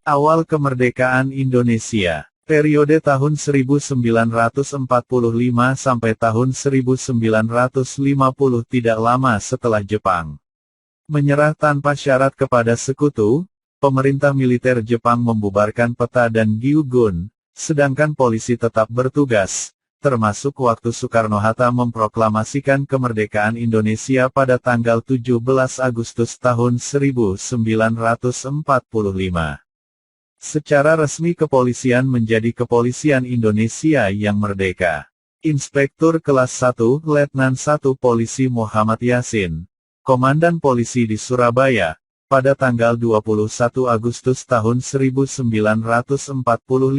Awal kemerdekaan Indonesia. Periode tahun 1945 sampai tahun 1950 tidak lama setelah Jepang menyerah tanpa syarat kepada sekutu, pemerintah militer Jepang membubarkan peta dan Gyugun, sedangkan polisi tetap bertugas, termasuk waktu Soekarno-Hatta memproklamasikan kemerdekaan Indonesia pada tanggal 17 Agustus tahun 1945. Secara resmi kepolisian menjadi Kepolisian Indonesia yang Merdeka. Inspektur Kelas 1 Letnan 1 Polisi Muhammad Yasin, Komandan Polisi di Surabaya, pada tanggal 21 Agustus tahun 1945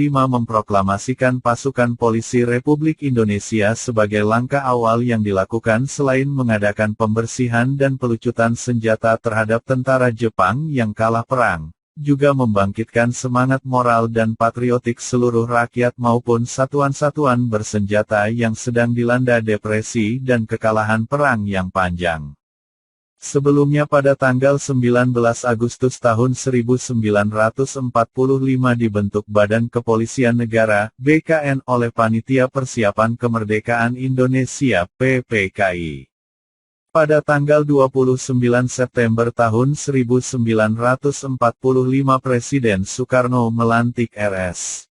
memproklamasikan pasukan polisi Republik Indonesia sebagai langkah awal yang dilakukan selain mengadakan pembersihan dan pelucutan senjata terhadap tentara Jepang yang kalah perang, juga membangkitkan semangat moral dan patriotik seluruh rakyat maupun satuan-satuan bersenjata yang sedang dilanda depresi dan kekalahan perang yang panjang. Sebelumnya pada tanggal 19 Agustus tahun 1945 dibentuk Badan Kepolisian Negara, BKN oleh Panitia Persiapan Kemerdekaan Indonesia, PPKI. Pada tanggal 29 September tahun 1945 Presiden Soekarno melantik R.S.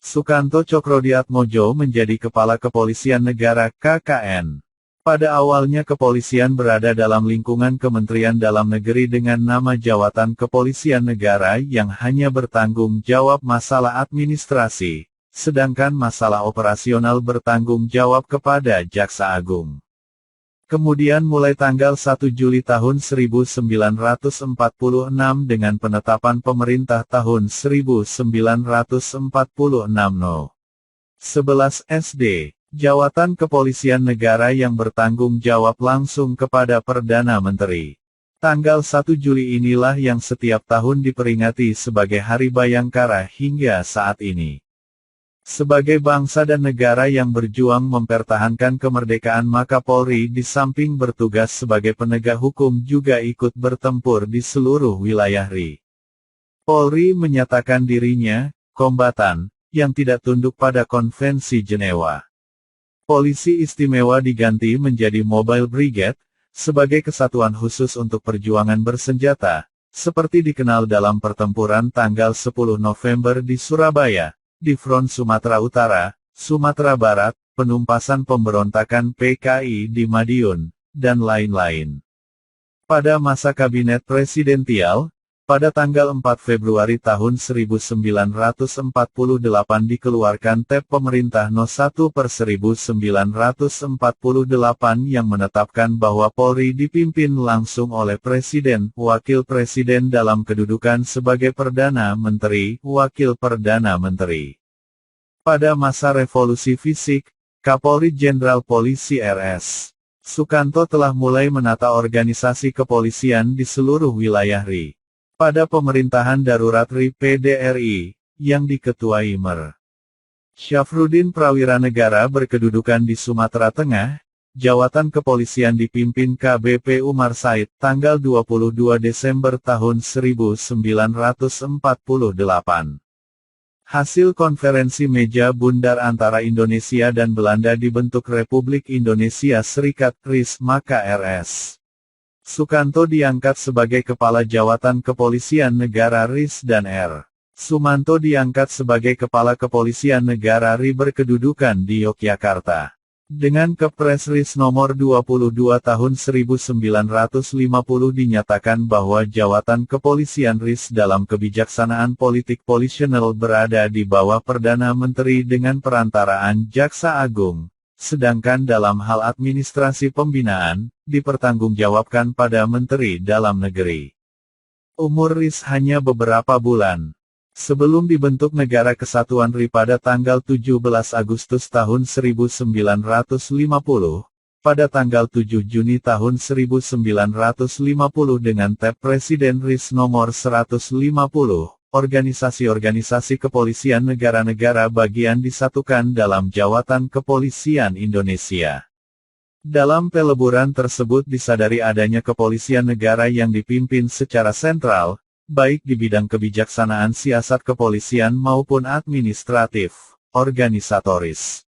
Sukanto Tjokrodiatmojo menjadi Kepala Kepolisian Negara (KKN). Pada awalnya kepolisian berada dalam lingkungan Kementerian Dalam Negeri dengan nama Jawatan Kepolisian Negara yang hanya bertanggung jawab masalah administrasi, sedangkan masalah operasional bertanggung jawab kepada Jaksa Agung. Kemudian mulai tanggal 1 Juli tahun 1946 dengan penetapan pemerintah tahun 1946 No. 11 SD, Jawatan Kepolisian Negara yang bertanggung jawab langsung kepada Perdana Menteri. Tanggal 1 Juli inilah yang setiap tahun diperingati sebagai Hari Bayangkara hingga saat ini. Sebagai bangsa dan negara yang berjuang mempertahankan kemerdekaan maka Polri di samping bertugas sebagai penegak hukum juga ikut bertempur di seluruh wilayah RI. Polri menyatakan dirinya, kombatan, yang tidak tunduk pada Konvensi Jenewa. Polisi istimewa diganti menjadi Mobile Brigade, sebagai kesatuan khusus untuk perjuangan bersenjata, seperti dikenal dalam pertempuran tanggal 10 November di Surabaya, di front Sumatera Utara, Sumatera Barat, penumpasan pemberontakan PKI di Madiun, dan lain-lain. Pada masa Kabinet Presidensial, pada tanggal 4 Februari tahun 1948 dikeluarkan TEP Pemerintah No. 1/1948 yang menetapkan bahwa Polri dipimpin langsung oleh Presiden, Wakil Presiden dalam kedudukan sebagai Perdana Menteri, Wakil Perdana Menteri. Pada masa revolusi fisik, Kapolri Jenderal Polisi R.S. Sukanto telah mulai menata organisasi kepolisian di seluruh wilayah RI. Pada pemerintahan darurat RI PDRI, yang diketuai Mer. Syafruddin Prawira Negara berkedudukan di Sumatera Tengah, Jawatan Kepolisian dipimpin KBP Umar Said, tanggal 22 Desember tahun 1948. Hasil konferensi meja bundar antara Indonesia dan Belanda dibentuk Republik Indonesia Serikat RIS maka R.S. Sukanto diangkat sebagai Kepala Jawatan Kepolisian Negara RIS dan R. Sumanto diangkat sebagai Kepala Kepolisian Negara RI berkedudukan di Yogyakarta. Dengan Kepres RIS nomor 22 tahun 1950 dinyatakan bahwa Jawatan Kepolisian RIS dalam kebijaksanaan politik polisional berada di bawah Perdana Menteri dengan perantaraan Jaksa Agung, sedangkan dalam hal administrasi pembinaan, dipertanggungjawabkan pada Menteri Dalam Negeri. Umur RIS hanya beberapa bulan. Sebelum dibentuk Negara Kesatuan RI pada tanggal 17 Agustus tahun 1950, pada tanggal 7 Juni tahun 1950 dengan TEP Presiden RIS nomor 150, organisasi-organisasi kepolisian negara-negara bagian disatukan dalam Jawatan Kepolisian Indonesia. Dalam peleburan tersebut disadari adanya kepolisian negara yang dipimpin secara sentral, baik di bidang kebijaksanaan siasat kepolisian maupun administratif, organisatoris.